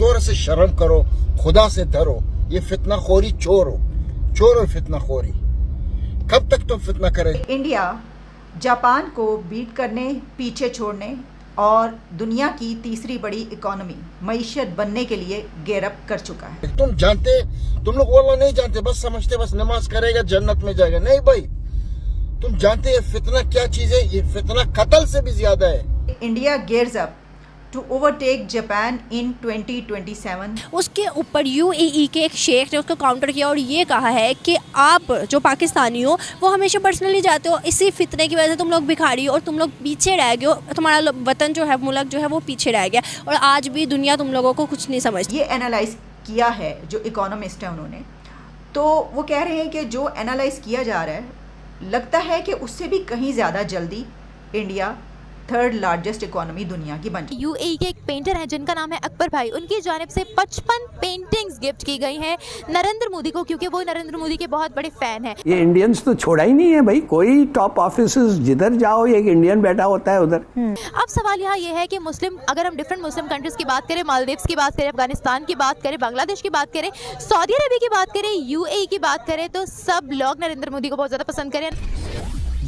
थोड़ा से शर्म करो, खुदा से डरो। ये फितना खोरी चोर और फितना खोरी, कब तक तुम फितना करे? इंडिया जापान को बीट करने, पीछे छोड़ने और दुनिया की तीसरी बड़ी इकोनॉमी मईशत बनने के लिए गेयर अप कर चुका है। तुम लोग वो नहीं जानते, बस समझते बस नमाज करेगा जन्नत में जाएगा। नहीं भाई, तुम जानते ये फितना क्या चीज है? ये फितना कत्ल से भी ज्यादा है। India gears up to overtake Japan in 2027। उसके ऊपर यूएई के एक शेख ने उसको काउंटर किया और ये कहा है कि आप जो पाकिस्तानी हो वो हमेशा पर्सनली जाते हो, इसी फितने की वजह से तुम लोग भिखारी हो और तुम लोग पीछे रह गए हो, तुम्हारा वतन जो है, मुल्क जो है वो पीछे रह गया और आज भी दुनिया तुम लोगों को कुछ नहीं समझती। ये एनालाइज किया है जो इकोनॉमिस्ट है उन्होंने, तो वो कह रहे हैं कि जो एनालाइज किया जा रहा है लगता है कि उससे भी कहीं ज़्यादा जल्दी इंडिया थर्ड लार्जेस्ट इकोनॉमी दुनिया की बन। यूएई के एक पेंटर हैं जिनका नाम है अकबर भाई, उनकी जानिब से 55 पेंटिंग्स गिफ्ट की गई हैं नरेंद्र मोदी को, क्योंकि वो नरेंद्र मोदी के बहुत बड़े फैन हैं। ये इंडियंस तो छोड़ा ही नहीं है भाई, कोई टॉप ऑफिस जिधर जाओ एक इंडियन बैठा होता है उधर। अब सवाल यहाँ ये है कि मुस्लिम, अगर हम डिफरेंट मुस्लिम कंट्रीज की बात करें, मालदीव्स की बात करें, अफगानिस्तान की बात करें, बांग्लादेश की बात करें, सऊदी अरबिया की बात करें, यूएई की बात करें, तो सब लोग नरेंद्र मोदी को बहुत ज्यादा पसंद करें।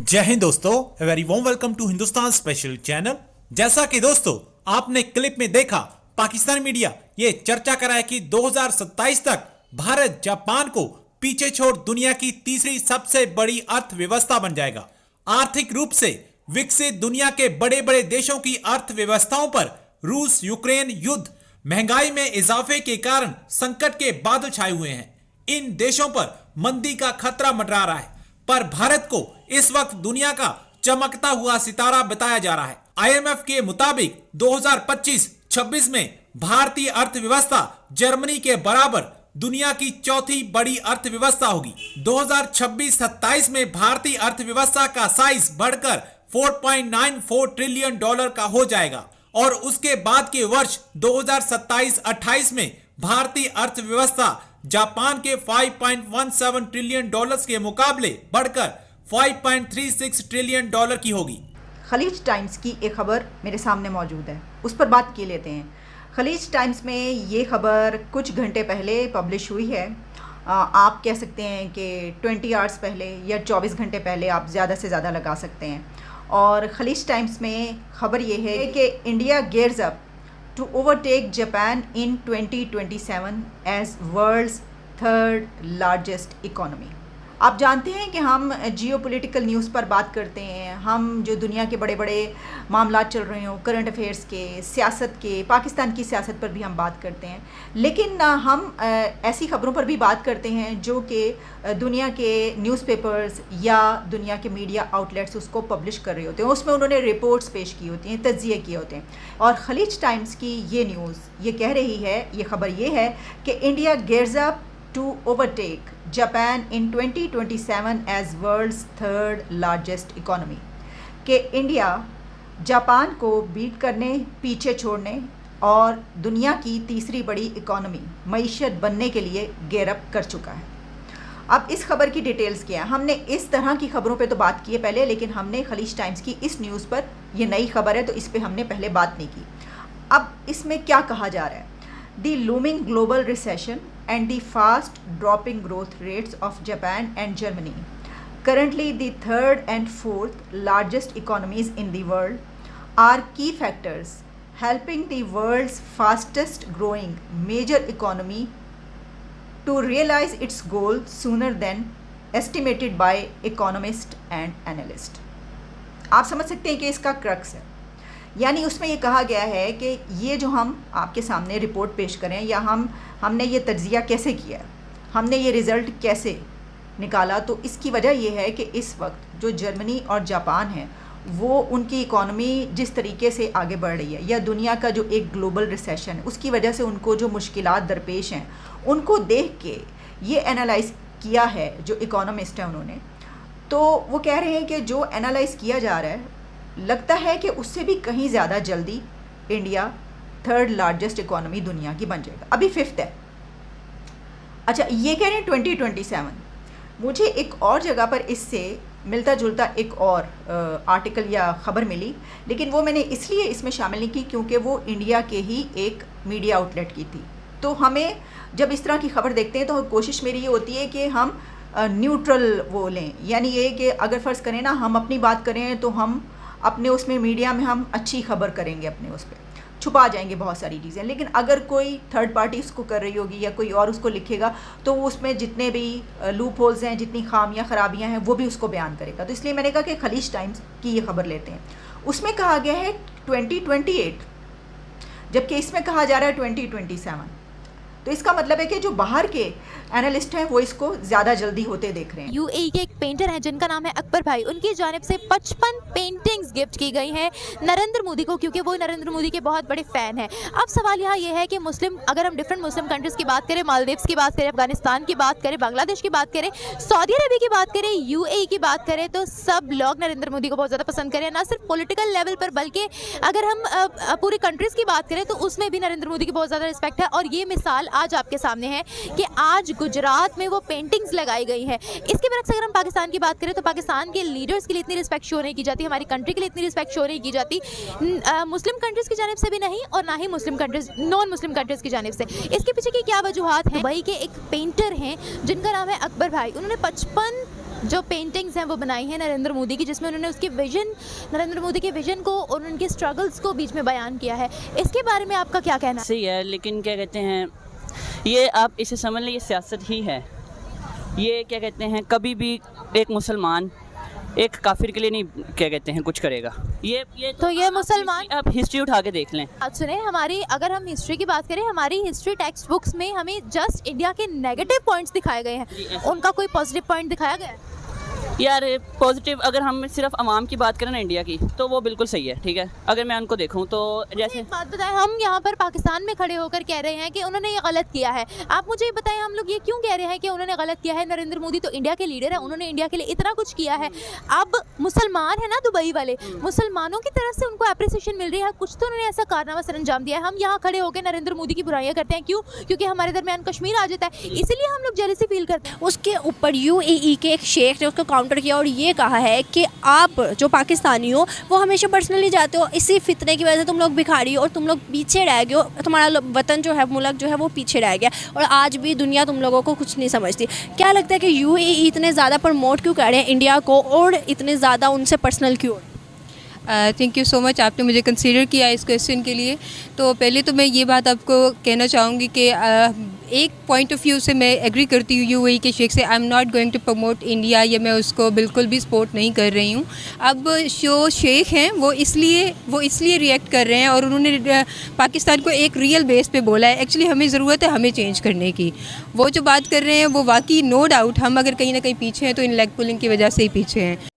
जय हिंद दोस्तों, very warm welcome to Hindustan special channel. जैसा कि दोस्तों आपने क्लिप में देखा, पाकिस्तानी मीडिया ये चर्चा करा है कि 2027 तक भारत जापान को पीछे छोड़ दुनिया की तीसरी सबसे बड़ी अर्थव्यवस्था बन जाएगा। आर्थिक रूप से विकसित दुनिया के बड़े बड़े देशों की अर्थव्यवस्थाओं पर रूस यूक्रेन युद्ध, महंगाई में इजाफे के कारण संकट के बादल छाए हुए हैं। इन देशों पर मंदी का खतरा मंडरा रहा है, पर भारत को इस वक्त दुनिया का चमकता हुआ सितारा बताया जा रहा है। आईएमएफ के मुताबिक 2025-26 में भारतीय अर्थव्यवस्था जर्मनी के बराबर दुनिया की चौथी बड़ी अर्थव्यवस्था होगी। 2026-27 में भारतीय अर्थव्यवस्था का साइज बढ़कर $4.94 ट्रिलियन का हो जाएगा और उसके बाद के वर्ष 2027-28 में भारतीय अर्थव्यवस्था जापान के $5.17 ट्रिलियन के मुकाबले बढ़कर $5.36 ट्रिलियन की होगी। खलीज टाइम्स की एक खबर मेरे सामने मौजूद है, उस पर बात की लेते हैं। खलीज टाइम्स में ये खबर कुछ घंटे पहले पब्लिश हुई है। आप कह सकते हैं कि 20 आवर्स पहले या 24 घंटे पहले, आप ज़्यादा से ज़्यादा लगा सकते हैं। और खलीज टाइम्स में खबर ये है कि India gears up to overtake Japan in 2027 as world's third largest economy। आप जानते हैं कि हम जियोपॉलिटिकल न्यूज़ पर बात करते हैं, हम जो दुनिया के बड़े बड़े मामला चल रहे हो, करंट अफेयर्स के, सियासत के, पाकिस्तान की सियासत पर भी हम बात करते हैं, लेकिन हम ऐसी ख़बरों पर भी बात करते हैं जो कि दुनिया के न्यूज़पेपर्स या दुनिया के मीडिया आउटलेट्स उसको पब्लिश कर रहे होते हैं। उसमें उन्होंने रिपोर्ट्स पेश की होती हैं, तज्ज़िये किए होते हैं। और खलीज टाइम्स की ये न्यूज़ ये कह रही है, ये खबर ये है कि India gears up to overtake Japan in 2027 as world's third largest economy। कि इंडिया जापान को बीट करने, पीछे छोड़ने और दुनिया की तीसरी बड़ी इकोनॉमी मईशत बनने के लिए गेयर अप कर चुका है। अब इस खबर की डिटेल्स क्या है? हमने इस तरह की खबरों पे तो बात की है पहले, लेकिन हमने खलीज टाइम्स की इस न्यूज़ पर, ये नई खबर है तो इस पर हमने पहले बात नहीं की। अब इसमें क्या कहा जा रहा है? The looming global recession and the fast dropping growth rates of Japan and Germany, currently the third and fourth largest economies in the world, are key factors helping the world's fastest growing major economy to realize its goal sooner than estimated by economists and analysts। आप समझ सकते हैं कि इसका crux है, यानी उसमें ये कहा गया है कि ये जो हम आपके सामने रिपोर्ट पेश करें या हमने ये तज्ज़िया कैसे किया, हमने ये रिज़ल्ट कैसे निकाला, तो इसकी वजह ये है कि इस वक्त जो जर्मनी और जापान है वो उनकी इकॉनमी जिस तरीके से आगे बढ़ रही है, या दुनिया का जो एक ग्लोबल रिसेशन है उसकी वजह से उनको जो मुश्किलात दरपेश हैं, उनको देख के ये एनालाइज़ किया है जो इकोनॉमिस्ट हैं उन्होंने। तो वो कह रहे हैं कि जो एनालाइज़ किया जा रहा है लगता है कि उससे भी कहीं ज़्यादा जल्दी इंडिया थर्ड लार्जेस्ट इकोनॉमी दुनिया की बन जाएगा। अभी फिफ्थ है। अच्छा, ये कह रहे हैं 2027। मुझे एक और जगह पर इससे मिलता जुलता एक और आर्टिकल या ख़बर मिली, लेकिन वो मैंने इसलिए इसमें शामिल नहीं की क्योंकि वो इंडिया के ही एक मीडिया आउटलेट की थी। तो हमें जब इस तरह की खबर देखते हैं तो कोशिश मेरी ये होती है कि हम न्यूट्रल वो लें, यानी ये कि अगर फ़र्ज़ करें ना हम अपनी बात करें तो हम अपने उसमें मीडिया में हम अच्छी खबर करेंगे, अपने उस पर छुपा जाएंगे बहुत सारी चीज़ें। लेकिन अगर कोई थर्ड पार्टी उसको कर रही होगी या कोई और उसको लिखेगा तो वो उसमें जितने भी लूप होल्स हैं, जितनी खामियां खराबियां हैं, वो भी उसको बयान करेगा। तो इसलिए मैंने कहा कि खलीज टाइम्स की ये खबर लेते हैं। उसमें कहा गया है 2028, जबकि इसमें कहा जा रहा है 2027। तो इसका मतलब है कि जो बाहर के एनालिस्ट हैं वो इसको ज़्यादा जल्दी होते देख रहे हैं। यूएई के एक पेंटर हैं जिनका नाम है अकबर भाई, उनकी जानिब से 55 पेंटिंग्स गिफ्ट की गई हैं नरेंद्र मोदी को, क्योंकि वो नरेंद्र मोदी के बहुत बड़े फ़ैन हैं। अब सवाल यहाँ ये है कि मुस्लिम, अगर हम डिफरेंट मुस्लिम कंट्रीज़ की बात करें, मालदीव्स की बात करें, अफगानिस्तान की बात करें, बांग्लादेश की बात करें, सऊदी अरबिया की बात करें, यूएई की बात करें, तो सब लोग नरेंद्र मोदी को बहुत ज़्यादा पसंद करें, ना सिर्फ पॉलिटिकल लेवल पर बल्कि अगर हम पूरी कंट्रीज़ की बात करें तो उसमें भी नरेंद्र मोदी की बहुत ज़्यादा रिस्पेक्ट है। और ये मिसाल आज आपके सामने है कि आज गुजरात में वो पेंटिंग्स लगाई गई है। इसके बरक्स अगर हम पाकिस्तान की बात करें तो पाकिस्तान के लीडर्स के लिए इतनी रिस्पेक्ट शो नहीं की जाती, हमारी कंट्री के लिए इतनी रिस्पेक्ट शो नहीं की जाती, मुस्लिम कंट्रीज़ की जानिब से भी नहीं और ना ही मुस्लिम कंट्रीज़, नॉन मुस्लिम कंट्रीज़ की जानिब से। इसके पीछे की क्या वजूहात हैं? दुबई के एक पेंटर हैं जिनका नाम है अकबर भाई, उन्होंने 55 जो पेंटिंग्स हैं वो बनाई हैं नरेंद्र मोदी की, जिसमें उन्होंने उसके विजन, नरेंद्र मोदी के विजन को और उनके स्ट्रगल्स को बीच में बयान किया है। इसके बारे में आपका क्या कहना है? सही है, लेकिन क्या कहते हैं, ये आप इसे समझ लें, ये सियासत ही है। ये क्या कहते हैं, कभी भी एक मुसलमान एक काफिर के लिए नहीं क्या कहते हैं कुछ करेगा। ये तो ये मुसलमान, आप हिस्ट्री उठा के देख लें। बात सुने, हमारी अगर हम हिस्ट्री की बात करें, हमारी हिस्ट्री टेक्स्ट बुक्स में हमें जस्ट इंडिया के नेगेटिव पॉइंट्स दिखाए गए हैं, उनका कोई पॉजिटिव पॉइंट दिखाया गया है? यार पॉजिटिव अगर हम सिर्फ अवाम की बात करें ना इंडिया की, तो वो बिल्कुल सही है, ठीक है। अगर मैं उनको देखूं तो जैसे एक बात बताएं, हम यहाँ पर पाकिस्तान में खड़े होकर कह रहे हैं कि उन्होंने ये गलत किया है। आप मुझे ये बताएं, हम लोग ये क्यों कह रहे हैं कि उन्होंने गलत किया है? नरेंद्र मोदी तो इंडिया के लीडर है, उन्होंने इंडिया के लिए इतना कुछ किया है। अब मुसलमान है ना दुबई वाले, मुसलमानों की तरफ से उनको अप्रिसिएशन मिल रही है, कुछ तो उन्होंने ऐसा कारनामा सर अंजाम दिया है। हम यहाँ खड़े होकर नरेंद्र मोदी की बुराइयां करते हैं, क्यों? क्योंकि हमारे दरमियान कश्मीर आ जाता है, इसीलिए हम लोग जेलसी फील करते हैं। उसके ऊपर यूएई के एक शेख ने उसको काउंटर किया और ये कहा है कि आप जो पाकिस्तानी हो वो हमेशा पर्सनली जाते हो, इसी फितने की वजह से तुम लोग भिखारी हो और तुम लोग पीछे रह गए हो, तुम्हारा वतन जो है, मुल्क जो है वो पीछे रह गया और आज भी दुनिया तुम लोगों को कुछ नहीं समझती। क्या लगता है कि यूएई इतने ज़्यादा प्रमोट क्यों कर रहे हैं इंडिया को और इतने ज़्यादा उनसे पर्सनल क्यों? थैंक यू सो मच, आपने मुझे कंसीडर किया इस क्वेश्चन के लिए। तो पहले तो मैं ये बात आपको कहना चाहूँगी कि एक पॉइंट ऑफ व्यू से मैं एग्री करती हूँ यूएई के शेख से। I am not going to promote India, या मैं उसको बिल्कुल भी सपोर्ट नहीं कर रही हूँ। अब जो शेख हैं वो इसलिए रिएक्ट कर रहे हैं और उन्होंने पाकिस्तान को एक रियल बेस पे बोला है। एक्चुअली हमें ज़रूरत है हमें चेंज करने की। वो जो बात कर रहे हैं वो वाकई नो डाउट हम अगर कहीं ना कहीं पीछे हैं तो इन लेग पुलिंग की वजह से ही पीछे हैं।